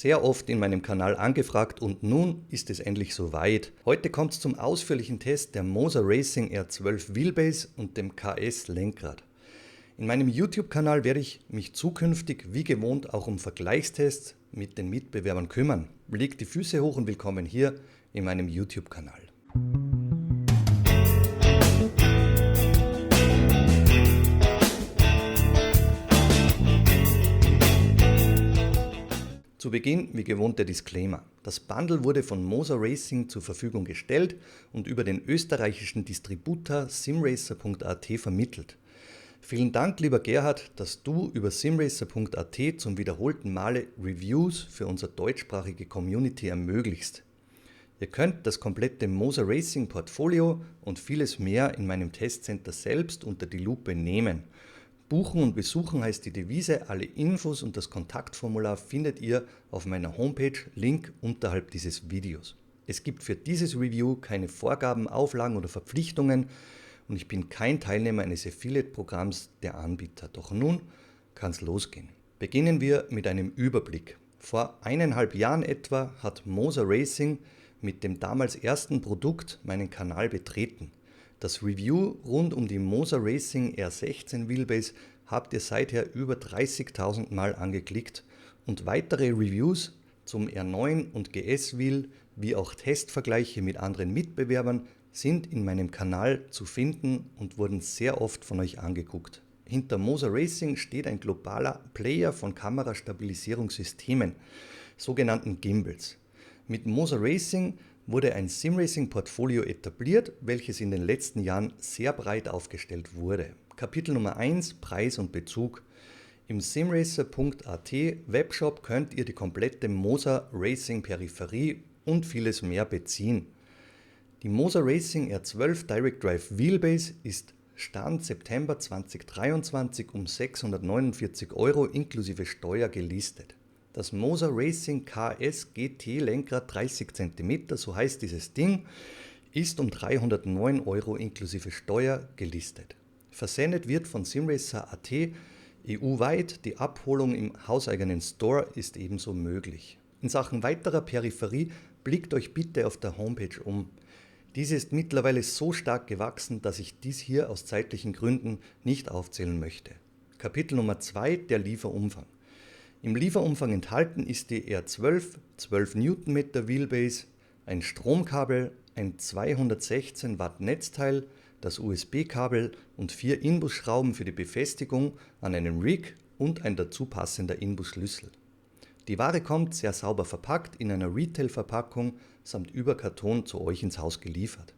Sehr oft in meinem Kanal angefragt und nun ist es endlich soweit. Heute kommt es zum ausführlichen Test der Moser Racing R12 Wheelbase und dem KS Lenkrad. In meinem YouTube-Kanal werde ich mich zukünftig wie gewohnt auch um Vergleichstests mit den Mitbewerbern kümmern. Legt die Füße hoch und willkommen hier in meinem YouTube-Kanal. Zu Beginn wie gewohnt der Disclaimer. Das Bundle wurde von Moser Racing zur Verfügung gestellt und über den österreichischen Distributor simracer.at vermittelt. Vielen Dank, lieber Gerhard, dass du über simracer.at zum wiederholten Male Reviews für unsere deutschsprachige Community ermöglichst. Ihr könnt das komplette Moser Racing Portfolio und vieles mehr in meinem Testcenter selbst unter die Lupe nehmen. Buchen und besuchen heißt die Devise, alle Infos und das Kontaktformular findet ihr auf meiner Homepage, Link unterhalb dieses Videos. Es gibt für dieses Review keine Vorgaben, Auflagen oder Verpflichtungen und ich bin kein Teilnehmer eines Affiliate-Programms der Anbieter. Doch nun kann es losgehen. Beginnen wir mit einem Überblick. Vor 1,5 Jahren etwa hat Moser Racing mit dem damals ersten Produkt meinen Kanal betreten. Das Review rund um die Moser Racing R16 Wheelbase habt ihr seither über 30.000 Mal angeklickt und weitere Reviews zum R9 und GS Wheel wie auch Testvergleiche mit anderen Mitbewerbern sind in meinem Kanal zu finden und wurden sehr oft von euch angeguckt. Hinter Moser Racing steht ein globaler Player von Kamerastabilisierungssystemen, sogenannten Gimbals. Mit Moser Racing wurde ein Simracing-Portfolio etabliert, welches in den letzten Jahren sehr breit aufgestellt wurde. Kapitel Nummer 1: Preis und Bezug. Im simracer.at Webshop könnt ihr die komplette Moser Racing Peripherie und vieles mehr beziehen. Die Moser Racing R12 Direct Drive Wheelbase ist Stand September 2023 um 649 € inklusive Steuer gelistet. Das Moser Racing KS GT Lenkrad 30 cm, so heißt dieses Ding, ist um 309 € inklusive Steuer gelistet. Versendet wird von simracer.at EU-weit, die Abholung im hauseigenen Store ist ebenso möglich. In Sachen weiterer Peripherie blickt euch bitte auf der Homepage um. Diese ist mittlerweile so stark gewachsen, dass ich dies hier aus zeitlichen Gründen nicht aufzählen möchte. Kapitel Nummer 2: Der Lieferumfang. Im Lieferumfang enthalten ist die R12 12 Nm Wheelbase, ein Stromkabel, ein 216 Watt Netzteil, das USB-Kabel und 4 Inbusschrauben für die Befestigung an einem Rig und ein dazu passender Inbusschlüssel. Die Ware kommt sehr sauber verpackt in einer Retail-Verpackung samt Überkarton zu euch ins Haus geliefert.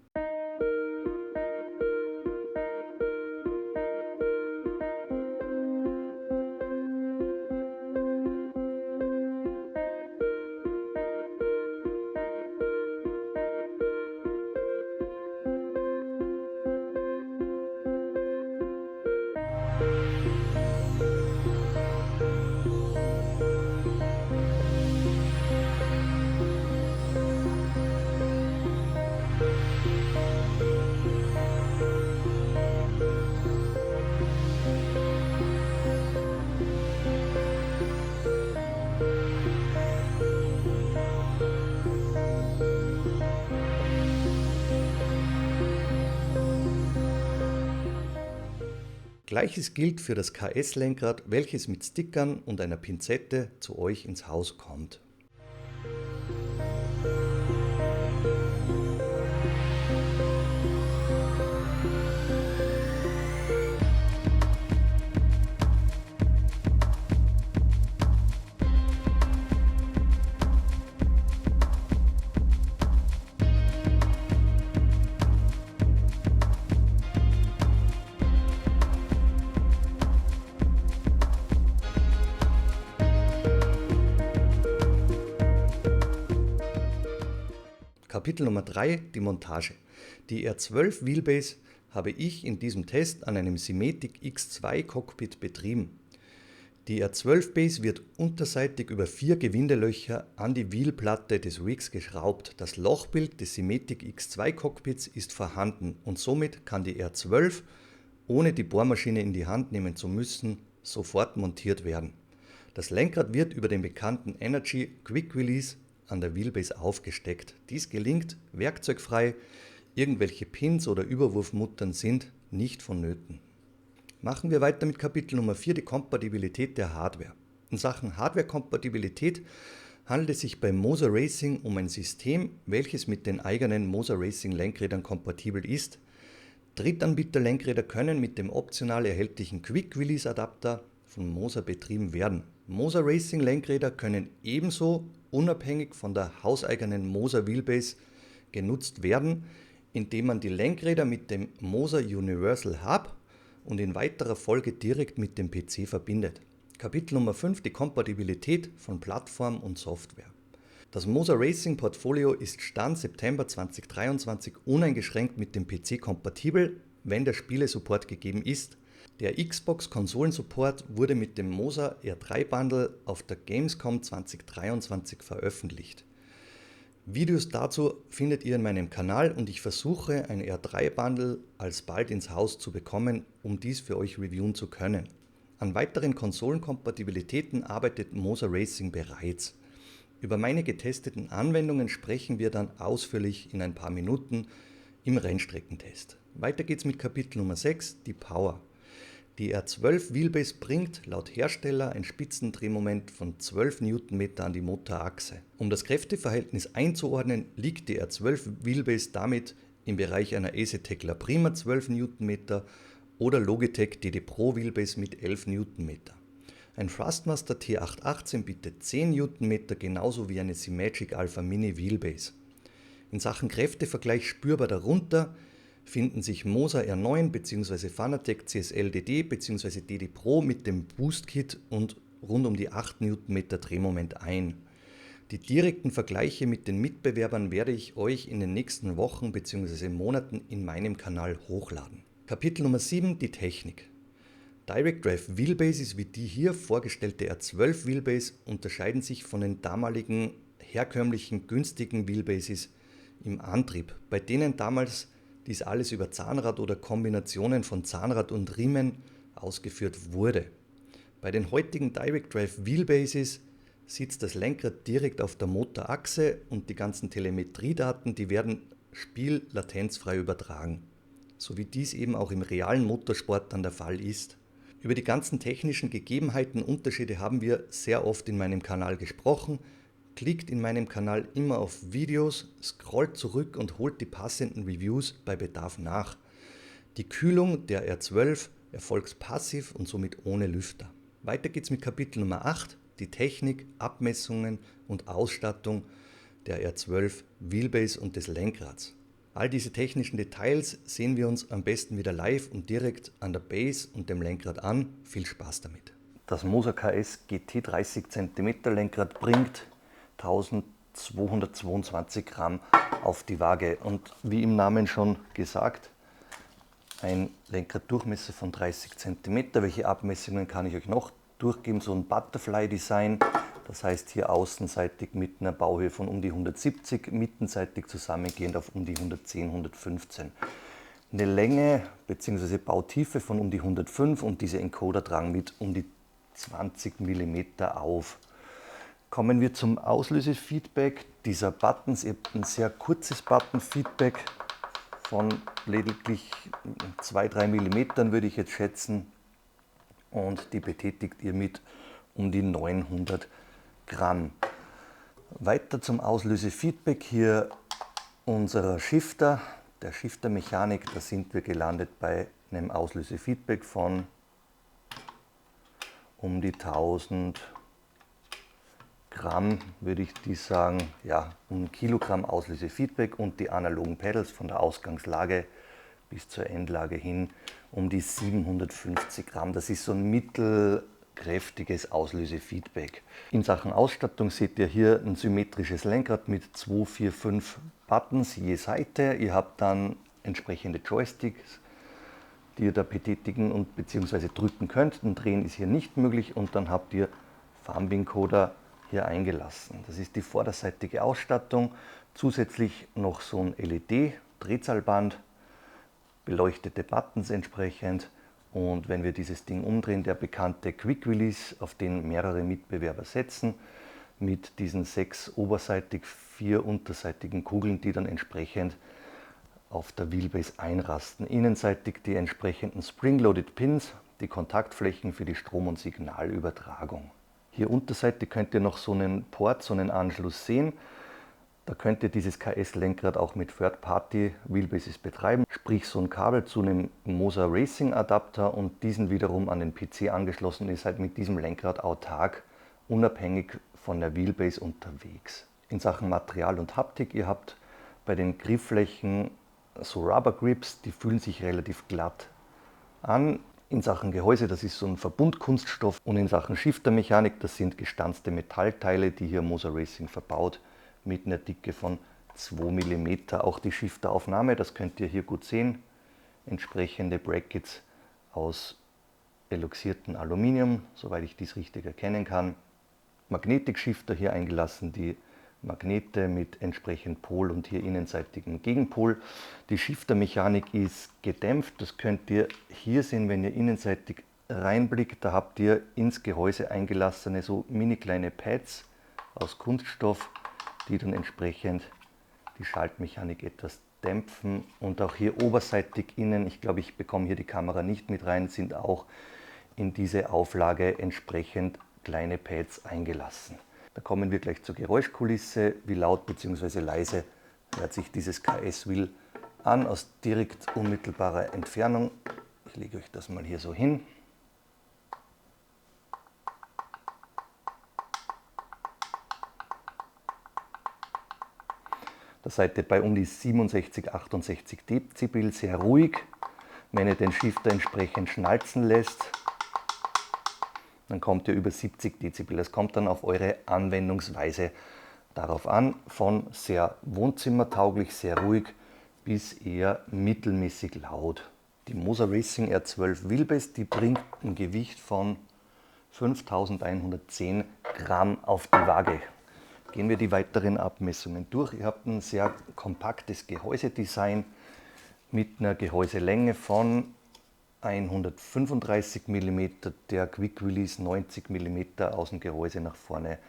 Gleiches gilt für das KS-Lenkrad, welches mit Stickern und einer Pinzette zu euch ins Haus kommt. Kapitel Nummer 3: Die Montage. Die R12 Wheelbase habe ich in diesem Test an einem Simetic X2 Cockpit betrieben. Die R12 Base wird unterseitig über 4 Gewindelöcher an die Wheelplatte des Rigs geschraubt. Das Lochbild des Simetic X2 Cockpits ist vorhanden und somit kann die R12, ohne die Bohrmaschine in die Hand nehmen zu müssen, sofort montiert werden. Das Lenkrad wird über den bekannten Energy Quick Release an der Wheelbase aufgesteckt. Dies gelingt werkzeugfrei, irgendwelche Pins oder Überwurfmuttern sind nicht vonnöten. Machen wir weiter mit Kapitel Nummer 4, die Kompatibilität der Hardware. In Sachen Hardware-Kompatibilität handelt es sich bei Moser Racing um ein System, welches mit den eigenen Moser Racing Lenkrädern kompatibel ist. Drittanbieter-Lenkräder können mit dem optional erhältlichen Quick Release Adapter von Moser betrieben werden. Moser Racing Lenkräder können ebenso unabhängig von der hauseigenen Moser Wheelbase genutzt werden, indem man die Lenkräder mit dem Moser Universal Hub und in weiterer Folge direkt mit dem PC verbindet. Kapitel Nummer 5, die Kompatibilität von Plattform und Software. Das Moser Racing Portfolio ist Stand September 2023 uneingeschränkt mit dem PC kompatibel, wenn der Spielesupport gegeben ist. Der Xbox-Konsolensupport wurde mit dem Moser R3 Bundle auf der Gamescom 2023 veröffentlicht. Videos dazu findet ihr in meinem Kanal und ich versuche ein R3 Bundle alsbald ins Haus zu bekommen, um dies für euch reviewen zu können. An weiteren Konsolenkompatibilitäten arbeitet Moser Racing bereits. Über meine getesteten Anwendungen sprechen wir dann ausführlich in ein paar Minuten im Rennstreckentest. Weiter geht's mit Kapitel Nummer 6, die Power. Die R12 Wheelbase bringt laut Hersteller ein Spitzendrehmoment von 12 Newtonmeter an die Motorachse. Um das Kräfteverhältnis einzuordnen, liegt die R12 Wheelbase damit im Bereich einer EasyTech La Prima 12 Newtonmeter oder Logitech DD Pro Wheelbase mit 11 Newtonmeter. Ein Thrustmaster T818 bietet 10 Newtonmeter genauso wie eine Symagic Alpha Mini Wheelbase. In Sachen Kräftevergleich spürbar darunter finden sich Moser R9 bzw. Fanatec CSL DD bzw. DD Pro mit dem Boost Kit und rund um die 8 Newtonmeter Drehmoment ein. Die direkten Vergleiche mit den Mitbewerbern werde ich euch in den nächsten Wochen bzw. Monaten in meinem Kanal hochladen. Kapitel Nummer 7, die Technik. Direct Drive Wheelbases wie die hier vorgestellte R12 Wheelbase unterscheiden sich von den damaligen herkömmlichen günstigen Wheelbases im Antrieb, bei denen damals dies alles über Zahnrad oder Kombinationen von Zahnrad und Riemen ausgeführt wurde. Bei den heutigen Direct Drive Wheelbases sitzt das Lenkrad direkt auf der Motorachse und die ganzen Telemetriedaten, die werden spiellatenzfrei übertragen, so wie dies eben auch im realen Motorsport dann der Fall ist. Über die ganzen technischen Gegebenheiten und Unterschiede haben wir sehr oft in meinem Kanal gesprochen. Klickt in meinem Kanal immer auf Videos, scrollt zurück und holt die passenden Reviews bei Bedarf nach. Die Kühlung der R12 erfolgt passiv und somit ohne Lüfter. Weiter geht's mit Kapitel Nummer 8, die Technik, Abmessungen und Ausstattung der R12 Wheelbase und des Lenkrads. All diese technischen Details sehen wir uns am besten wieder live und direkt an der Base und dem Lenkrad an. Viel Spaß damit. Das Moser KS GT 30 cm Lenkrad bringt 1222 Gramm auf die Waage und wie im Namen schon gesagt, ein Lenkraddurchmesser von 30 cm. Welche Abmessungen kann ich euch noch durchgeben? So ein Butterfly-Design, das heißt hier außenseitig mit einer Bauhöhe von um die 170, mittenseitig zusammengehend auf um die 110, 115. Eine Länge bzw. Bautiefe von um die 105 und diese Encoder tragen mit um die 20 mm auf. Kommen wir zum Auslösefeedback dieser Buttons. Ihr habt ein sehr kurzes Button-Feedback von lediglich 2-3 mm würde ich jetzt schätzen und die betätigt ihr mit um die 900 Gramm. Weiter zum Auslösefeedback hier unserer Shifter, der Shifter-Mechanik. Da sind wir gelandet bei einem Auslösefeedback von um die 1000 Gramm, würde ich die sagen, ja, um Kilogramm Auslösefeedback und die analogen Pedals von der Ausgangslage bis zur Endlage hin um die 750 Gramm. Das ist so ein mittelkräftiges Auslösefeedback. In Sachen Ausstattung seht ihr hier ein symmetrisches Lenkrad mit 2, 4, 5 Buttons je Seite. Ihr habt dann entsprechende Joysticks, die ihr da betätigen und bzw. drücken könnt. Ein Drehen ist hier nicht möglich und dann habt ihr Farbencoder hier eingelassen. Das ist die vorderseitige Ausstattung. Zusätzlich noch so ein LED-Drehzahlband, beleuchtete Buttons entsprechend Und wenn wir dieses Ding umdrehen, der bekannte Quick Release, auf den mehrere Mitbewerber setzen, mit diesen 6 oberseitig, 4 unterseitigen Kugeln, die dann entsprechend auf der Wheelbase einrasten. Innenseitig die entsprechenden Spring-Loaded Pins, die Kontaktflächen für die Strom- und Signalübertragung. Hier unterseitig könnt ihr noch so einen Port, so einen Anschluss sehen. Da könnt ihr dieses KS-Lenkrad auch mit Third-Party-Wheelbases betreiben, sprich so ein Kabel zu einem Moser Racing Adapter und diesen wiederum an den PC angeschlossen, ist halt mit diesem Lenkrad autark, unabhängig von der Wheelbase unterwegs. In Sachen Material und Haptik, ihr habt bei den Griffflächen so Rubber Grips, die fühlen sich relativ glatt an. In Sachen Gehäuse, das ist so ein Verbundkunststoff, und in Sachen Shiftermechanik, das sind gestanzte Metallteile, die hier Moser Racing verbaut, mit einer Dicke von 2 mm. Auch die Shifteraufnahme, das könnt ihr hier gut sehen, entsprechende Brackets aus eloxiertem Aluminium, soweit ich dies richtig erkennen kann. Magnetik-Shifter hier eingelassen, die Magnete mit entsprechend Pol und hier innenseitigem Gegenpol. Die Shiftermechanik ist gedämpft, das könnt ihr hier sehen, wenn ihr innenseitig reinblickt. Da habt ihr ins Gehäuse eingelassene so mini kleine Pads aus Kunststoff, die dann entsprechend die Schaltmechanik etwas dämpfen. Und auch hier oberseitig innen, ich glaube, ich bekomme hier die Kamera nicht mit rein, sind auch in diese Auflage entsprechend kleine Pads eingelassen. Da kommen wir gleich zur Geräuschkulisse. Wie laut bzw. leise hört sich dieses KS-Wheel an aus direkt unmittelbarer Entfernung. Ich lege euch das mal hier so hin. Da seid ihr bei um die 67, 68 Dezibel, sehr ruhig. Wenn ihr den Shifter entsprechend schnalzen lässt, dann kommt ihr über 70 Dezibel. Das kommt dann auf eure Anwendungsweise darauf an, von sehr wohnzimmertauglich, sehr ruhig bis eher mittelmäßig laut. Die Moser Racing R12 Wheelbase, die bringt ein Gewicht von 5110 Gramm auf die Waage. Gehen wir die weiteren Abmessungen durch. Ihr habt ein sehr kompaktes Gehäusedesign mit einer Gehäuselänge von 135 mm, der Quick Release 90 mm aus dem Gehäuse nach vorne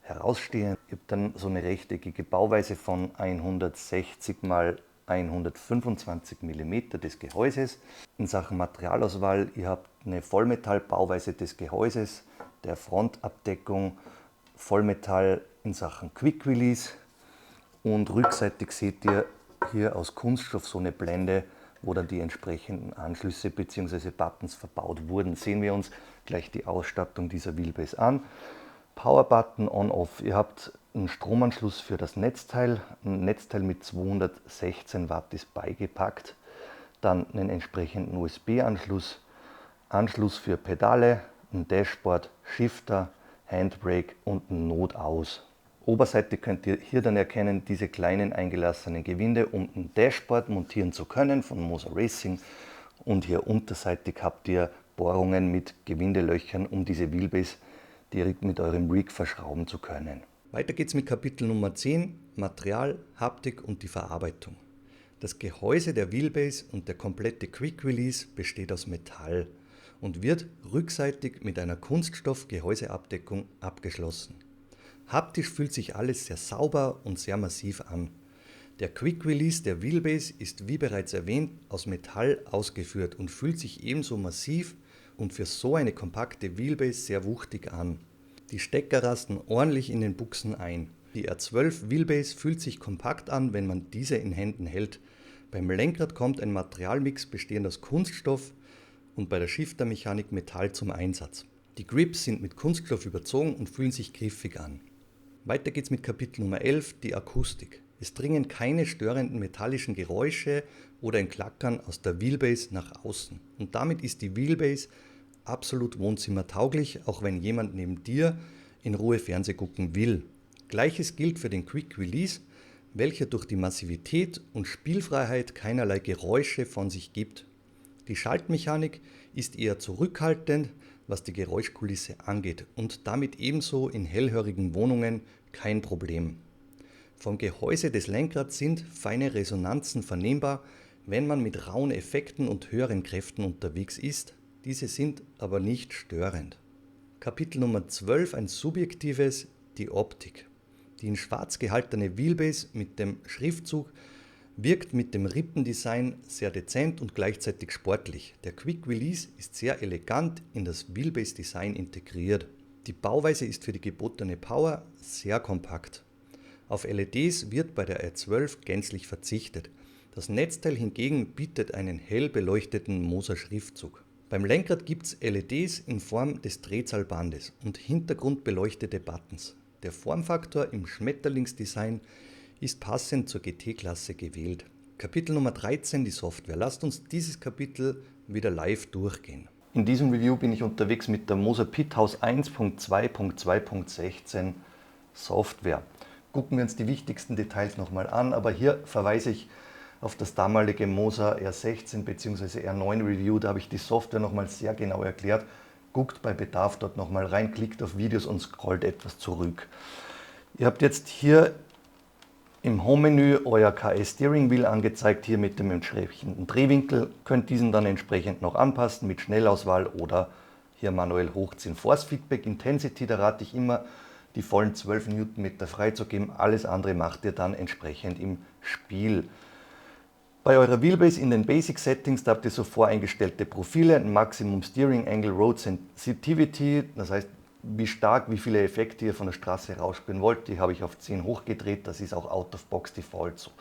herausstehen. Ihr habt dann so eine rechteckige Bauweise von 160 x 125 mm des Gehäuses. In Sachen Materialauswahl, ihr habt eine Vollmetallbauweise des Gehäuses, der Frontabdeckung, Vollmetall in Sachen Quick Release, und rückseitig seht ihr hier aus Kunststoff so eine Blende, wo dann die entsprechenden Anschlüsse bzw. Buttons verbaut wurden. Sehen wir uns gleich die Ausstattung dieser Wheelbase an. Power Button On-Off. Ihr habt einen Stromanschluss für das Netzteil. Ein Netzteil mit 216 Watt ist beigepackt. Dann einen entsprechenden USB-Anschluss, Anschluss für Pedale, ein Dashboard, Shifter, Handbrake und ein Notaus. Oberseite könnt ihr hier dann erkennen, diese kleinen eingelassenen Gewinde, um ein Dashboard montieren zu können von Moser Racing. Und hier unterseitig habt ihr Bohrungen mit Gewindelöchern, um diese Wheelbase direkt mit eurem Rig verschrauben zu können. Weiter geht's mit Kapitel Nummer 10, Material, Haptik und die Verarbeitung. Das Gehäuse der Wheelbase und der komplette Quick Release besteht aus Metall und wird rückseitig mit einer Kunststoff-Gehäuseabdeckung abgeschlossen. Haptisch fühlt sich alles sehr sauber und sehr massiv an. Der Quick Release der Wheelbase ist, wie bereits erwähnt, aus Metall ausgeführt und fühlt sich ebenso massiv und für so eine kompakte Wheelbase sehr wuchtig an. Die Stecker rasten ordentlich in den Buchsen ein. Die R12 Wheelbase fühlt sich kompakt an, wenn man diese in Händen hält. Beim Lenkrad kommt ein Materialmix bestehend aus Kunststoff und bei der Shiftermechanik Metall zum Einsatz. Die Grips sind mit Kunststoff überzogen und fühlen sich griffig an. Weiter geht's mit Kapitel Nummer 11, die Akustik. Es dringen keine störenden metallischen Geräusche oder ein Klackern aus der Wheelbase nach außen. Und damit ist die Wheelbase absolut wohnzimmertauglich, auch wenn jemand neben dir in Ruhe Fernseh gucken will. Gleiches gilt für den Quick Release, welcher durch die Massivität und Spielfreiheit keinerlei Geräusche von sich gibt. Die Schaltmechanik ist eher zurückhaltend, was die Geräuschkulisse angeht, und damit ebenso in hellhörigen Wohnungen kein Problem. Vom Gehäuse des Lenkrads sind feine Resonanzen vernehmbar, wenn man mit rauen Effekten und höheren Kräften unterwegs ist. Diese sind aber nicht störend. Kapitel Nummer 12, ein subjektives, die Optik. Die in schwarz gehaltene Wheelbase mit dem Schriftzug wirkt mit dem Rippendesign sehr dezent und gleichzeitig sportlich. Der Quick Release ist sehr elegant in das Wheelbase-Design integriert. Die Bauweise ist für die gebotene Power sehr kompakt. Auf LEDs wird bei der R12 gänzlich verzichtet. Das Netzteil hingegen bietet einen hell beleuchteten Moser-Schriftzug. Beim Lenkrad gibt es LEDs in Form des Drehzahlbandes und hintergrundbeleuchtete Buttons. Der Formfaktor im Schmetterlingsdesign ist passend zur GT-Klasse gewählt. Kapitel Nummer 13, die Software. Lasst uns dieses Kapitel wieder live durchgehen. In diesem Review bin ich unterwegs mit der Moser Pithouse 1.2.2.16 Software. Gucken wir uns die wichtigsten Details nochmal an, aber hier verweise ich auf das damalige Moser R16 bzw. R9 Review. Da habe ich die Software nochmal sehr genau erklärt. Guckt bei Bedarf dort nochmal rein, klickt auf Videos und scrollt etwas zurück. Ihr habt jetzt hier im Home-Menü euer KS Steering Wheel angezeigt, hier mit dem entsprechenden Drehwinkel. Könnt diesen dann entsprechend noch anpassen mit Schnellauswahl oder hier manuell hochziehen. Force Feedback Intensity, da rate ich immer, die vollen 12 Newtonmeter freizugeben. Alles andere macht ihr dann entsprechend im Spiel. Bei eurer Wheelbase in den Basic Settings, da habt ihr so voreingestellte Profile, ein Maximum Steering Angle, Road Sensitivity, das heißt, wie stark, wie viele Effekte ihr von der Straße rausspüren wollt, die habe ich auf 10 hochgedreht, das ist auch Out of Box Default so.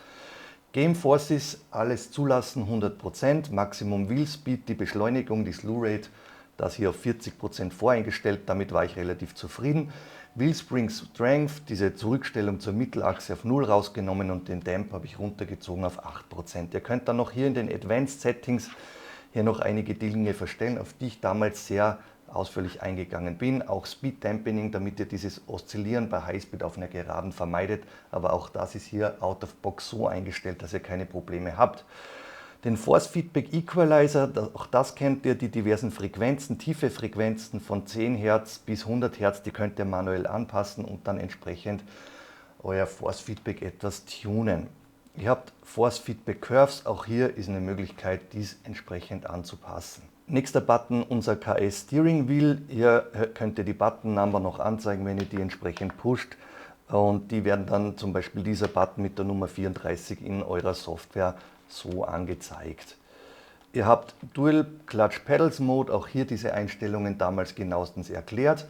Game Forces, alles zulassen, 100%, Maximum Wheel Speed, die Beschleunigung, die Slew Rate, das hier auf 40% voreingestellt, damit war ich relativ zufrieden. Wheel Spring Strength, diese Zurückstellung zur Mittelachse auf 0 rausgenommen und den Damp habe ich runtergezogen auf 8%. Ihr könnt dann noch hier in den Advanced Settings hier noch einige Dinge verstellen, auf die ich damals sehr ausführlich eingegangen bin. Auch Speed Dampening, damit ihr dieses Oszillieren bei Highspeed auf einer Geraden vermeidet. Aber auch das ist hier out of box so eingestellt, dass ihr keine Probleme habt. Den Force Feedback Equalizer, auch das kennt ihr, die diversen Frequenzen, tiefe Frequenzen von 10 Hertz bis 100 Hertz, die könnt ihr manuell anpassen und dann entsprechend euer Force Feedback etwas tunen. Ihr habt Force Feedback Curves, auch hier ist eine Möglichkeit, dies entsprechend anzupassen. Nächster Button, unser KS Steering Wheel. Hier könnt ihr die Button Number noch anzeigen, wenn ihr die entsprechend pusht. Und die werden dann zum Beispiel dieser Button mit der Nummer 34 in eurer Software so angezeigt. Ihr habt Dual Clutch Pedals Mode, auch hier diese Einstellungen damals genauestens erklärt.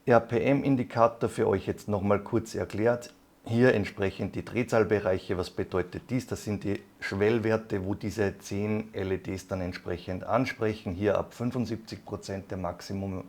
RPM-Indikator für euch jetzt nochmal kurz erklärt. Hier entsprechend die Drehzahlbereiche. Was bedeutet dies? Das sind die Schwellwerte, wo diese 10 LEDs dann entsprechend ansprechen. Hier ab 75% der Maximum,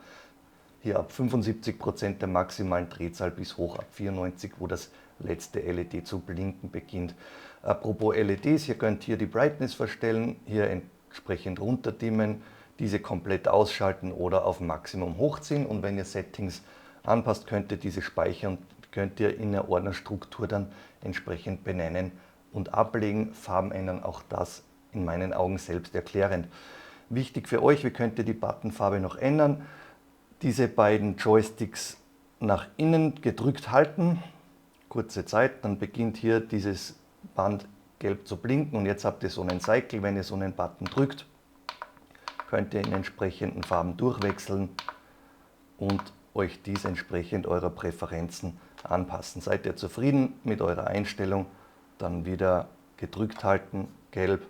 hier ab 75% der maximalen Drehzahl bis hoch ab 94, wo das letzte LED zu blinken beginnt. Apropos LEDs, ihr könnt hier die Brightness verstellen, hier entsprechend runterdimmen, diese komplett ausschalten oder auf Maximum hochziehen. Und wenn ihr Settings anpasst, könnt ihr diese speichern und könnt ihr in der Ordnerstruktur dann entsprechend benennen und ablegen. Farben ändern, auch das in meinen Augen selbst erklärend. Wichtig für euch, wie könnt ihr die Buttonfarbe noch ändern? Diese beiden Joysticks nach innen gedrückt halten, kurze Zeit, dann beginnt hier dieses Band gelb zu blinken und jetzt habt ihr so einen Cycle. Wenn ihr so einen Button drückt, könnt ihr in entsprechenden Farben durchwechseln und euch dies entsprechend eurer Präferenzen anpassen. Seid ihr zufrieden mit eurer Einstellung, dann wieder gedrückt halten, gelb,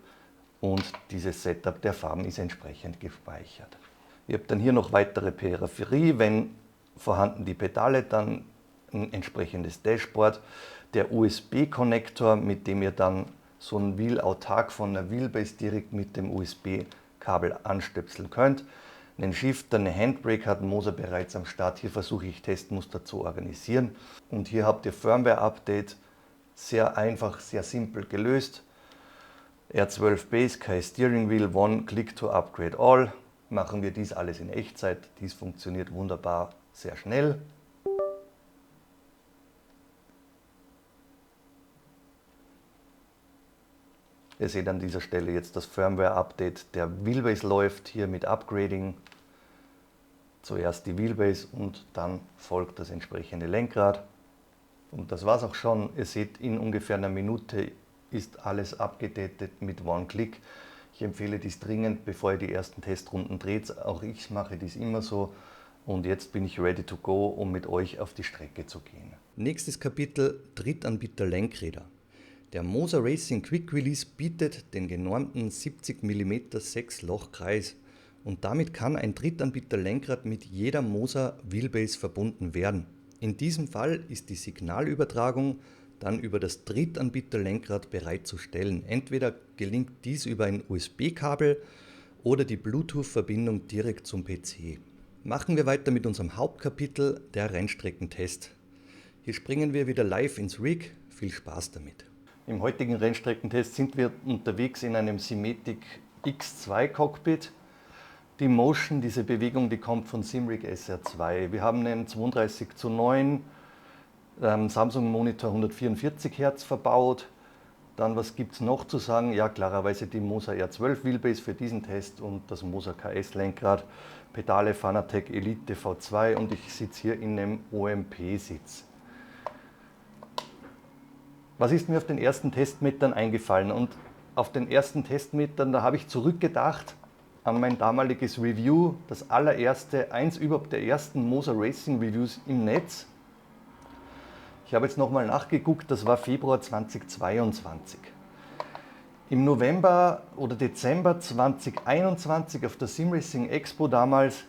und dieses Setup der Farben ist entsprechend gespeichert. Ihr habt dann hier noch weitere Peripherie, wenn vorhanden die Pedale, dann ein entsprechendes Dashboard, der USB-Konnektor, mit dem ihr dann so ein Wheel autark von der Wheelbase direkt mit dem USB-Kabel anstöpseln könnt. Einen Shifter, eine Handbrake hat Moser bereits am Start. Hier versuche ich Testmuster zu organisieren. Und hier habt ihr Firmware-Update, sehr einfach, sehr simpel gelöst. R12 Base, KS Steering Wheel, One Click to Upgrade All. Machen wir dies alles in Echtzeit. Dies funktioniert wunderbar, sehr schnell. Ihr seht an dieser Stelle jetzt das Firmware-Update der Wheelbase läuft, hier mit Upgrading. Zuerst die Wheelbase und dann folgt das entsprechende Lenkrad. Und das war's auch schon. Ihr seht, in ungefähr einer Minute ist alles abgedatet mit One-Click. Ich empfehle dies dringend, bevor ihr die ersten Testrunden dreht. Auch ich mache dies immer so. Und jetzt bin ich ready to go, um mit euch auf die Strecke zu gehen. Nächstes Kapitel: Drittanbieter Lenkräder. Der Moser Racing Quick Release bietet den genormten 70 mm 6-Loch-Kreis und damit kann ein Drittanbieter Lenkrad mit jeder Moser Wheelbase verbunden werden. In diesem Fall ist die Signalübertragung dann über das Drittanbieter Lenkrad bereitzustellen. Entweder gelingt dies über ein USB-Kabel oder die Bluetooth-Verbindung direkt zum PC. Machen wir weiter mit unserem Hauptkapitel, der Rennstreckentest. Hier springen wir wieder live ins Rig. Viel Spaß damit. Im heutigen Rennstreckentest sind wir unterwegs in einem Simetic X2 Cockpit. Die Motion, diese Bewegung, die kommt von Simrig SR2. Wir haben einen 32:9 Samsung Monitor 144 Hertz verbaut. Dann, was gibt es noch zu sagen? Ja, klarerweise die Moser R12 Wheelbase für diesen Test und das Moser KS Lenkrad, Pedale Fanatec Elite V2 und ich sitze hier in einem OMP-Sitz. Was ist mir auf den ersten Testmetern eingefallen? Und auf den ersten Testmetern, da habe ich zurückgedacht an mein damaliges Review, das allererste, eins überhaupt der ersten Moser Racing Reviews im Netz. Ich habe jetzt nochmal nachgeguckt, das war Februar 2022. Im November oder Dezember 2021 auf der SimRacing Expo damals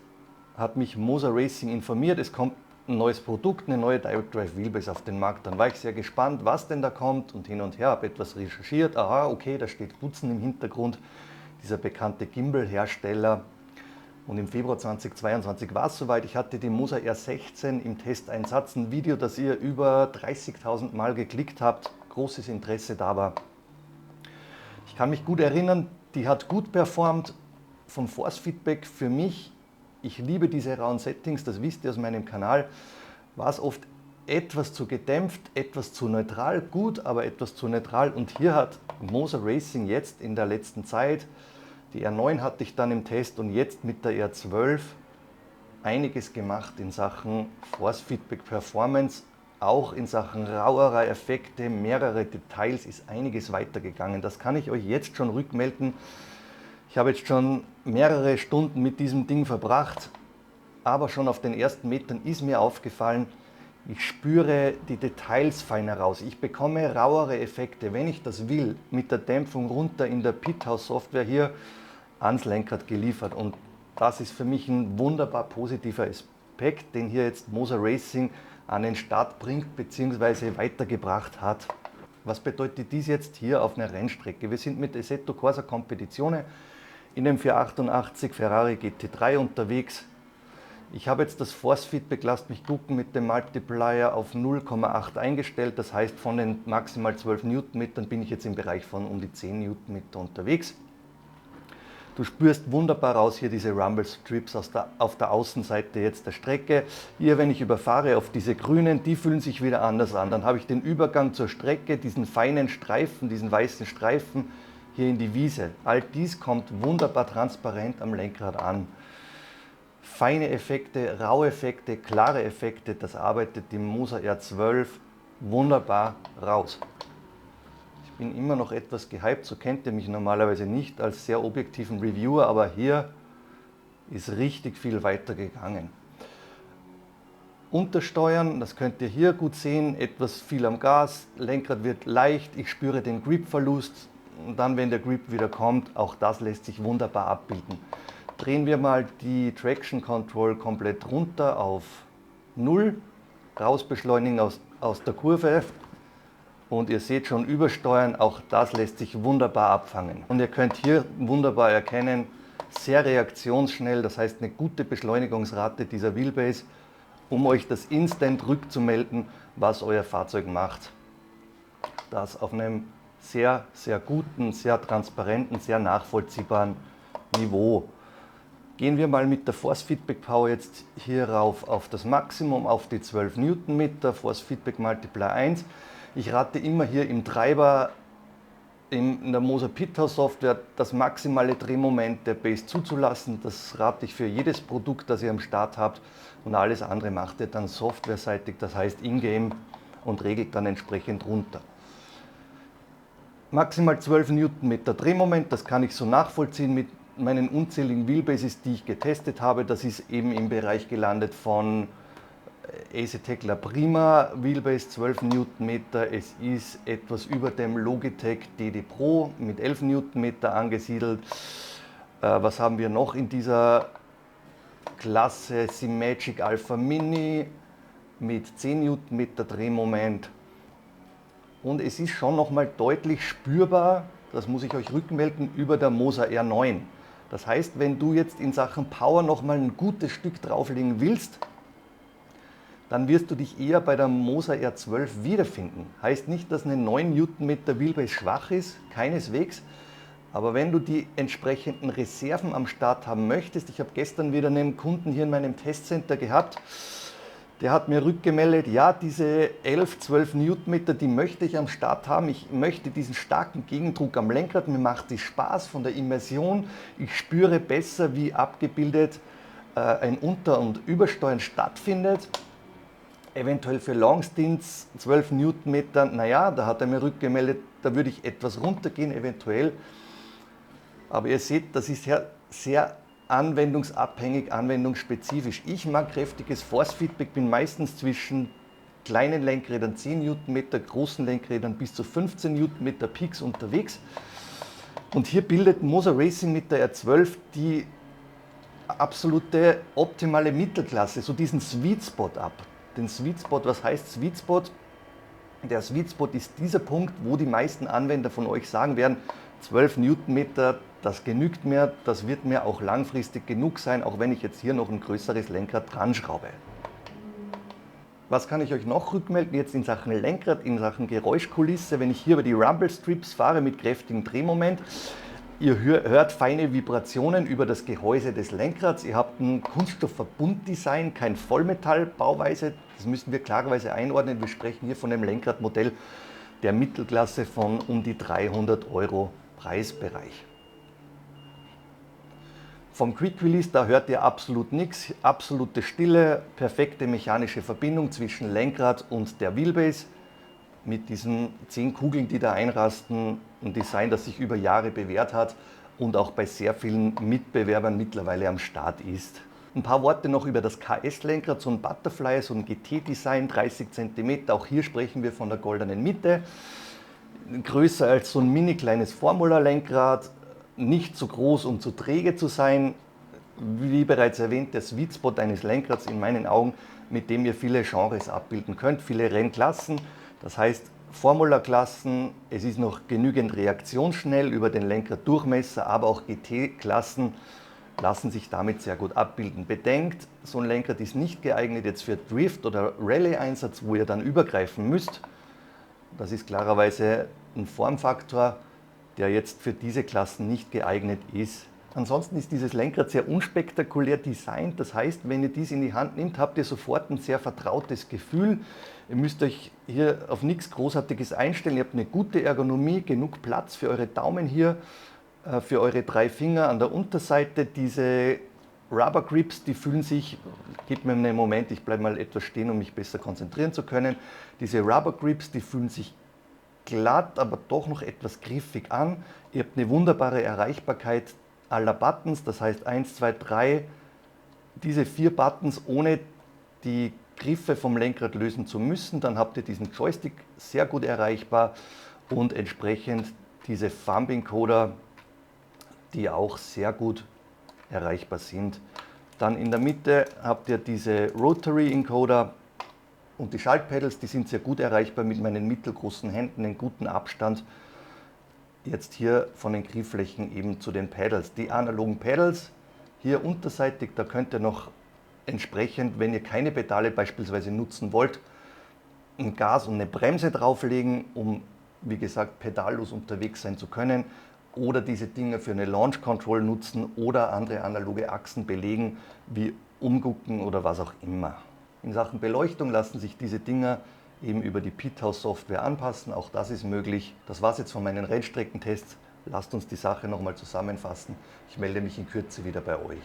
hat mich Moser Racing informiert, es kommt ein neues Produkt, eine neue Direct Drive Wheelbase auf den Markt. Dann war ich sehr gespannt, was denn da kommt und hin und her, habe etwas recherchiert. Aha, okay, da steht Butzen im Hintergrund, dieser bekannte Gimbal-Hersteller. Und im Februar 2022 war es soweit, ich hatte die Moser R16 im Testeinsatz, ein Video, das ihr über 30.000 Mal geklickt habt, großes Interesse da war. Ich kann mich gut erinnern, die hat gut performt, vom Force-Feedback für mich, ich liebe diese rauen Settings, das wisst ihr aus meinem Kanal, war es oft etwas zu gedämpft, etwas zu neutral, gut, aber etwas zu neutral. Und hier hat Moser Racing jetzt in der letzten Zeit, die R9 hatte ich dann im Test und jetzt mit der R12 einiges gemacht in Sachen Force Feedback Performance, auch in Sachen rauerer Effekte, mehrere Details ist einiges weitergegangen. Das kann ich euch jetzt schon rückmelden. Ich habe jetzt schon mehrere Stunden mit diesem Ding verbracht, aber schon auf den ersten Metern ist mir aufgefallen, ich spüre die Details feiner raus. Ich bekomme rauere Effekte, wenn ich das will, mit der Dämpfung runter in der Pithouse Software hier ans Lenkrad geliefert. Und das ist für mich ein wunderbar positiver Aspekt, den hier jetzt Moser Racing an den Start bringt bzw. weitergebracht hat. Was bedeutet dies jetzt hier auf einer Rennstrecke? Wir sind mit Assetto Corsa Competizione in dem 488 Ferrari GT3 unterwegs. Ich habe jetzt das Force Feedback, lasst mich gucken, mit dem Multiplier auf 0,8 eingestellt. Das heißt, von den maximal 12 Newtonmetern bin ich jetzt im Bereich von um die 10 Newtonmeter unterwegs. Du spürst wunderbar raus hier diese Rumble Strips auf der Außenseite jetzt der Strecke. Hier, wenn ich überfahre auf diese grünen, die fühlen sich wieder anders an. Dann habe ich den Übergang zur Strecke, diesen feinen Streifen, diesen weißen Streifen hier in die Wiese. All dies kommt wunderbar transparent am Lenkrad an. Feine Effekte, raue Effekte, klare Effekte, das arbeitet die Moser R12 wunderbar raus. Ich bin immer noch etwas gehypt, so kennt ihr mich normalerweise nicht als sehr objektiven Reviewer, aber hier ist richtig viel weiter gegangen. Untersteuern, das könnt ihr hier gut sehen, etwas viel am Gas, Lenkrad wird leicht, ich spüre den Grip-Verlust und dann, wenn der Grip wieder kommt, auch das lässt sich wunderbar abbilden. Drehen wir mal die Traction Control komplett runter auf 0, rausbeschleunigen aus der Kurve und ihr seht schon übersteuern, auch das lässt sich wunderbar abfangen. Und ihr könnt hier wunderbar erkennen, sehr reaktionsschnell, das heißt eine gute Beschleunigungsrate dieser Wheelbase, um euch das instant rückzumelden, was euer Fahrzeug macht. Das auf einem sehr, sehr guten, sehr transparenten, sehr nachvollziehbaren Niveau. Gehen wir mal mit der Force Feedback Power jetzt hier rauf auf das Maximum, auf die 12 Newtonmeter, Force Feedback Multiplier 1. Ich rate immer hier im Treiber, in der Moser Pithouse Software, das maximale Drehmoment der Base zuzulassen. Das rate ich für jedes Produkt, das ihr am Start habt. Und alles andere macht ihr dann softwareseitig, das heißt in-game und regelt dann entsprechend runter. Maximal 12 Newtonmeter Drehmoment, das kann ich so nachvollziehen mit meinen unzähligen Wheelbases, die ich getestet habe. Das ist eben im Bereich gelandet von Asetek La Prima Wheelbase 12 Newtonmeter. Es ist etwas über dem Logitech DD Pro mit 11 Newtonmeter angesiedelt. Was haben wir noch in dieser Klasse? Simagic Alpha Mini mit 10 Newtonmeter Drehmoment. Und es ist schon nochmal deutlich spürbar, das muss ich euch rückmelden, über der Moza R9. Das heißt, wenn du jetzt in Sachen Power nochmal ein gutes Stück drauflegen willst, dann wirst du dich eher bei der Moza R12 wiederfinden. Heißt nicht, dass eine 9 Newtonmeter Wheelbase schwach ist, keineswegs. Aber wenn du die entsprechenden Reserven am Start haben möchtest, ich habe gestern wieder einen Kunden hier in meinem Testcenter gehabt, der hat mir rückgemeldet, ja, diese 11, 12 Newtonmeter, die möchte ich am Start haben. Ich möchte diesen starken Gegendruck am Lenkrad, mir macht es Spaß von der Immersion. Ich spüre besser, wie abgebildet ein Unter- und Übersteuern stattfindet. Eventuell für Longstints 12 Newtonmeter, naja, da hat er mir rückgemeldet, da würde ich etwas runtergehen, eventuell. Aber ihr seht, das ist ja sehr anwendungsabhängig, anwendungsspezifisch. Ich mag kräftiges Force-Feedback, bin meistens zwischen kleinen Lenkrädern 10 Newtonmeter, großen Lenkrädern bis zu 15 Newtonmeter Peaks unterwegs. Und hier bildet Moza Racing mit der R12 die absolute optimale Mittelklasse, so diesen Sweet Spot ab. Den Sweet Spot, was heißt Sweet Spot? Der Sweet Spot ist dieser Punkt, wo die meisten Anwender von euch sagen werden, 12 Newtonmeter, das genügt mir, das wird mir auch langfristig genug sein, auch wenn ich jetzt hier noch ein größeres Lenkrad dran schraube. Was kann ich euch noch rückmelden jetzt in Sachen Lenkrad, in Sachen Geräuschkulisse, wenn ich hier über die Rumble Strips fahre mit kräftigem Drehmoment? Ihr hört feine Vibrationen über das Gehäuse des Lenkrads. Ihr habt ein Kunststoffverbunddesign, kein Vollmetallbauweise. Das müssen wir klarerweise einordnen. Wir sprechen hier von einem Lenkradmodell der Mittelklasse von um die 300 € Preisbereich. Vom Quick Release, da hört ihr absolut nichts. Absolute Stille, perfekte mechanische Verbindung zwischen Lenkrad und der Wheelbase. Mit diesen 10 Kugeln, die da einrasten, ein Design, das sich über Jahre bewährt hat und auch bei sehr vielen Mitbewerbern mittlerweile am Start ist. Ein paar Worte noch über das KS-Lenkrad, so ein Butterfly, so ein GT-Design, 30 cm. Auch hier sprechen wir von der goldenen Mitte. Größer als so ein mini kleines Formula-Lenkrad, nicht zu groß, um zu träge zu sein. Wie bereits erwähnt, der Sweet Spot eines Lenkrads in meinen Augen, mit dem ihr viele Genres abbilden könnt, viele Rennklassen. Das heißt, Formula-Klassen, es ist noch genügend reaktionsschnell über den Lenkraddurchmesser, aber auch GT-Klassen lassen sich damit sehr gut abbilden. Bedenkt, so ein Lenkrad ist nicht geeignet jetzt für Drift- oder Rallye-Einsatz, wo ihr dann übergreifen müsst. Das ist klarerweise ein Formfaktor, der jetzt für diese Klassen nicht geeignet ist. Ansonsten ist dieses Lenkrad sehr unspektakulär designt. Das heißt, wenn ihr dies in die Hand nehmt, habt ihr sofort ein sehr vertrautes Gefühl. Ihr müsst euch hier auf nichts Großartiges einstellen. Ihr habt eine gute Ergonomie, genug Platz für eure Daumen hier, für eure 3 Finger an der Unterseite. Diese Rubber Grips, die fühlen sich, gebt mir einen Moment, ich bleibe mal etwas stehen, um mich besser konzentrieren zu können. Diese Rubber Grips, die fühlen sich glatt, aber doch noch etwas griffig an. Ihr habt eine wunderbare Erreichbarkeit aller Buttons, das heißt 1, 2, 3, diese 4 Buttons ohne die Griffe vom Lenkrad lösen zu müssen. Dann habt ihr diesen Joystick sehr gut erreichbar und entsprechend diese Thumb-Encoder, die auch sehr gut erreichbar sind. Dann in der Mitte habt ihr diese Rotary Encoder und die Schaltpedals, die sind sehr gut erreichbar mit meinen mittelgroßen Händen, in guten Abstand. Jetzt hier von den Griffflächen eben zu den Pedals. Die analogen Pedals hier unterseitig, da könnt ihr noch entsprechend, wenn ihr keine Pedale beispielsweise nutzen wollt, ein Gas und eine Bremse drauflegen, um wie gesagt pedallos unterwegs sein zu können, oder diese Dinger für eine Launch Control nutzen oder andere analoge Achsen belegen, wie umgucken oder was auch immer. In Sachen Beleuchtung lassen sich diese Dinger eben über die Pithouse Software anpassen, auch das ist möglich. Das war es jetzt von meinen Rennstreckentests. Lasst uns die Sache nochmal zusammenfassen. Ich melde mich in Kürze wieder bei euch.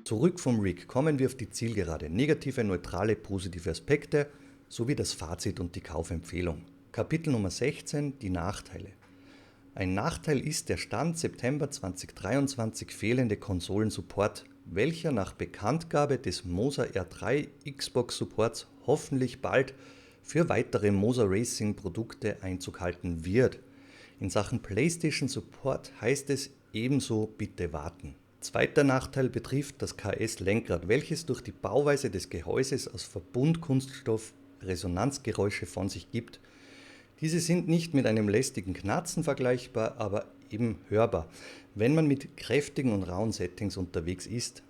Zurück vom Rig kommen wir auf die Zielgerade, negative, neutrale, positive Aspekte sowie das Fazit und die Kaufempfehlung. Kapitel Nummer 16, die Nachteile. Ein Nachteil ist der Stand September 2023 fehlende Konsolensupport, welcher nach Bekanntgabe des Moza R3 Xbox Supports hoffentlich bald für weitere Moza Racing Produkte Einzug halten wird. In Sachen PlayStation Support heißt es ebenso bitte warten. Zweiter Nachteil betrifft das KS-Lenkrad, welches durch die Bauweise des Gehäuses aus Verbundkunststoff Resonanzgeräusche von sich gibt. Diese sind nicht mit einem lästigen Knarzen vergleichbar, aber eben hörbar, wenn man mit kräftigen und rauen Settings unterwegs ist.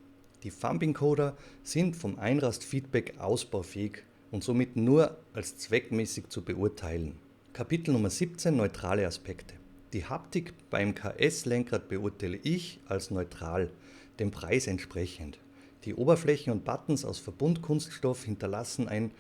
Die Thumb-Encoder sind vom Einrast-Feedback ausbaufähig und somit nur als zweckmäßig zu beurteilen. Kapitel Nummer 17, neutrale Aspekte. Die Haptik beim KS-Lenkrad beurteile ich als neutral, dem Preis entsprechend. Die Oberflächen und Buttons aus Verbundkunststoff hinterlassen ein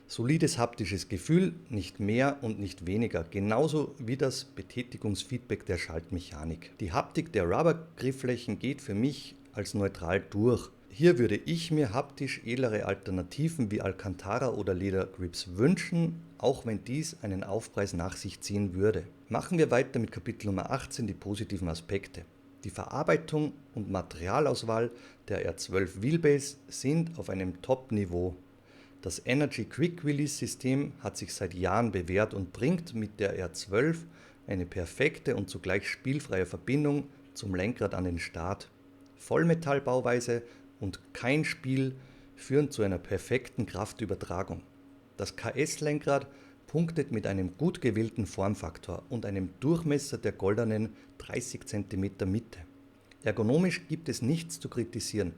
solides haptisches Gefühl, nicht mehr und nicht weniger, genauso wie das Betätigungsfeedback der Schaltmechanik. Die Haptik der Rubber-Griffflächen geht für mich als neutral durch. Hier würde ich mir haptisch edlere Alternativen wie Alcantara oder Ledergrips wünschen, auch wenn dies einen Aufpreis nach sich ziehen würde. Machen wir weiter mit Kapitel Nummer 18, die positiven Aspekte. Die Verarbeitung und Materialauswahl der R12 Wheelbase sind auf einem Top-Niveau. Das Energy Quick Release System hat sich seit Jahren bewährt und bringt mit der R12 eine perfekte und zugleich spielfreie Verbindung zum Lenkrad an den Start. Vollmetallbauweise und kein Spiel führen zu einer perfekten Kraftübertragung. Das KS-Lenkrad punktet mit einem gut gewählten Formfaktor und einem Durchmesser der goldenen 30 cm Mitte. Ergonomisch gibt es nichts zu kritisieren.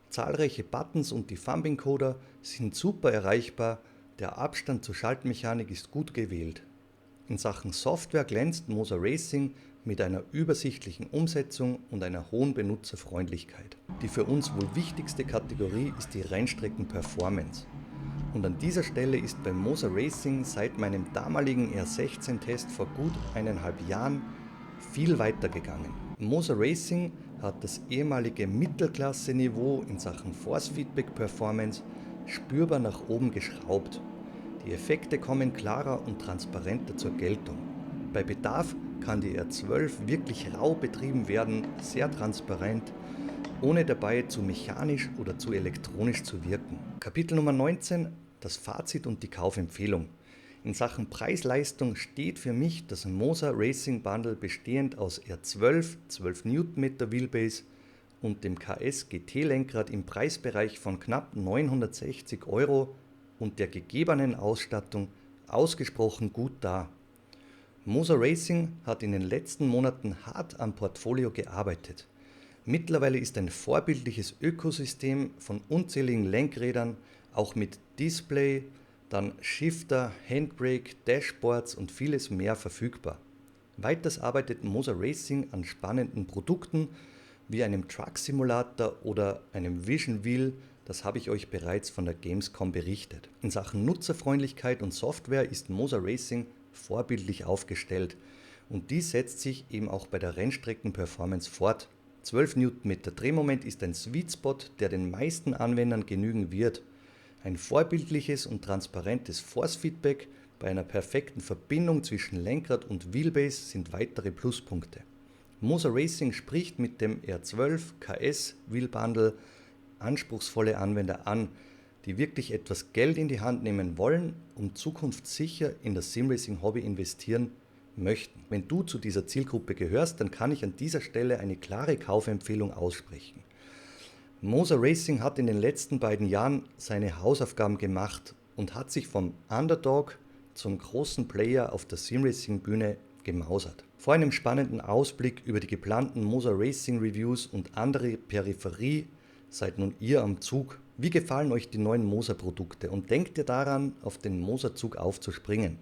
Zahlreiche Buttons und die Thumb-Encoder sind super erreichbar, der Abstand zur Schaltmechanik ist gut gewählt. In Sachen Software glänzt Moza Racing mit einer übersichtlichen Umsetzung und einer hohen Benutzerfreundlichkeit. Die für uns wohl wichtigste Kategorie ist die Rennstrecken-Performance. Und an dieser Stelle ist beim Moza Racing seit meinem damaligen R16-Test vor gut 1,5 Jahren viel weiter gegangen. Moza Racing hat das ehemalige Mittelklasse-Niveau in Sachen Force-Feedback-Performance spürbar nach oben geschraubt. Die Effekte kommen klarer und transparenter zur Geltung. Bei Bedarf kann die R12 wirklich rau betrieben werden, sehr transparent, ohne dabei zu mechanisch oder zu elektronisch zu wirken. Kapitel Nummer 19, das Fazit und die Kaufempfehlung. In Sachen Preis-Leistung steht für mich das Moza Racing Bundle bestehend aus R12, 12 Nm Wheelbase und dem KS GT-Lenkrad im Preisbereich von knapp 960 € und der gegebenen Ausstattung ausgesprochen gut da. Moza Racing hat in den letzten Monaten hart am Portfolio gearbeitet. Mittlerweile ist ein vorbildliches Ökosystem von unzähligen Lenkrädern, auch mit Display, dann Shifter, Handbrake, Dashboards und vieles mehr verfügbar. Weiters arbeitet Moza Racing an spannenden Produkten wie einem Truck Simulator oder einem Vision Wheel, das habe ich euch bereits von der Gamescom berichtet. In Sachen Nutzerfreundlichkeit und Software ist Moza Racing vorbildlich aufgestellt und dies setzt sich eben auch bei der Rennstrecken-Performance fort. 12 Nm Drehmoment ist ein Sweet Spot, der den meisten Anwendern genügen wird. Ein vorbildliches und transparentes Force-Feedback bei einer perfekten Verbindung zwischen Lenkrad und Wheelbase sind weitere Pluspunkte. Moza Racing spricht mit dem R12 KS Wheel Bundle anspruchsvolle Anwender an, die wirklich etwas Geld in die Hand nehmen wollen und zukunftssicher in das Simracing Hobby investieren möchten. Wenn du zu dieser Zielgruppe gehörst, dann kann ich an dieser Stelle eine klare Kaufempfehlung aussprechen. Moza Racing hat in den letzten beiden Jahren seine Hausaufgaben gemacht und hat sich vom Underdog zum großen Player auf der Simracing-Bühne gemausert. Vor einem spannenden Ausblick über die geplanten Moza Racing Reviews und andere Peripherie seid nun ihr am Zug. Wie gefallen euch die neuen Moza-Produkte und denkt ihr daran, auf den Moza-Zug aufzuspringen?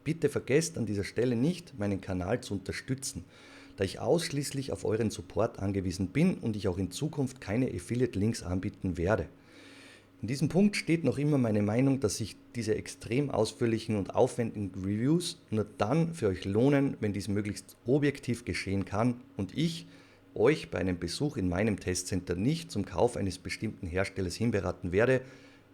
Bitte vergesst an dieser Stelle nicht, meinen Kanal zu unterstützen, da ich ausschließlich auf euren Support angewiesen bin und ich auch in Zukunft keine Affiliate-Links anbieten werde. In diesem Punkt steht noch immer meine Meinung, dass sich diese extrem ausführlichen und aufwendigen Reviews nur dann für euch lohnen, wenn dies möglichst objektiv geschehen kann und ich euch bei einem Besuch in meinem Testcenter nicht zum Kauf eines bestimmten Herstellers hinberaten werde,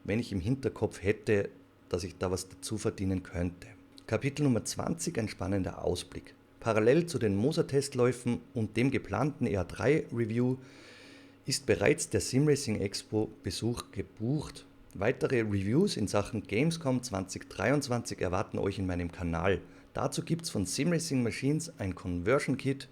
wenn ich im Hinterkopf hätte, dass ich da was dazu verdienen könnte. Kapitel Nummer 20, ein spannender Ausblick. Parallel zu den Moser-Testläufen und dem geplanten R3-Review ist bereits der Simracing Expo Besuch gebucht. Weitere Reviews in Sachen Gamescom 2023 erwarten euch in meinem Kanal. Dazu gibt es von Simracing Machines ein Conversion Kit,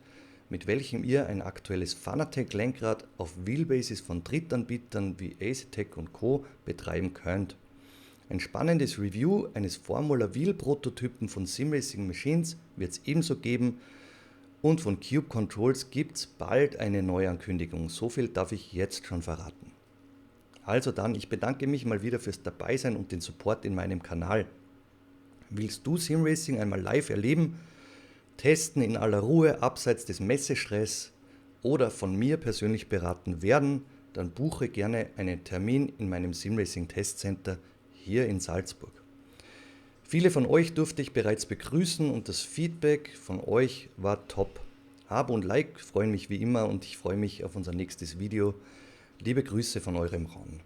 mit welchem ihr ein aktuelles Fanatec Lenkrad auf Wheelbases von Drittanbietern wie Acetec und Co. betreiben könnt. Ein spannendes Review eines Formula Wheel Prototypen von Simracing Machines wird es ebenso geben und von Cube Controls gibt es bald eine Neuankündigung. So viel darf ich jetzt schon verraten. Also dann, ich bedanke mich mal wieder fürs Dabeisein und den Support in meinem Kanal. Willst du Simracing einmal live erleben, testen in aller Ruhe abseits des Messestress oder von mir persönlich beraten werden, dann buche gerne einen Termin in meinem Simracing Testcenter hier in Salzburg. Viele von euch durfte ich bereits begrüßen und das Feedback von euch war top. Abo und Like freuen mich wie immer und ich freue mich auf unser nächstes Video. Liebe Grüße von eurem Ron.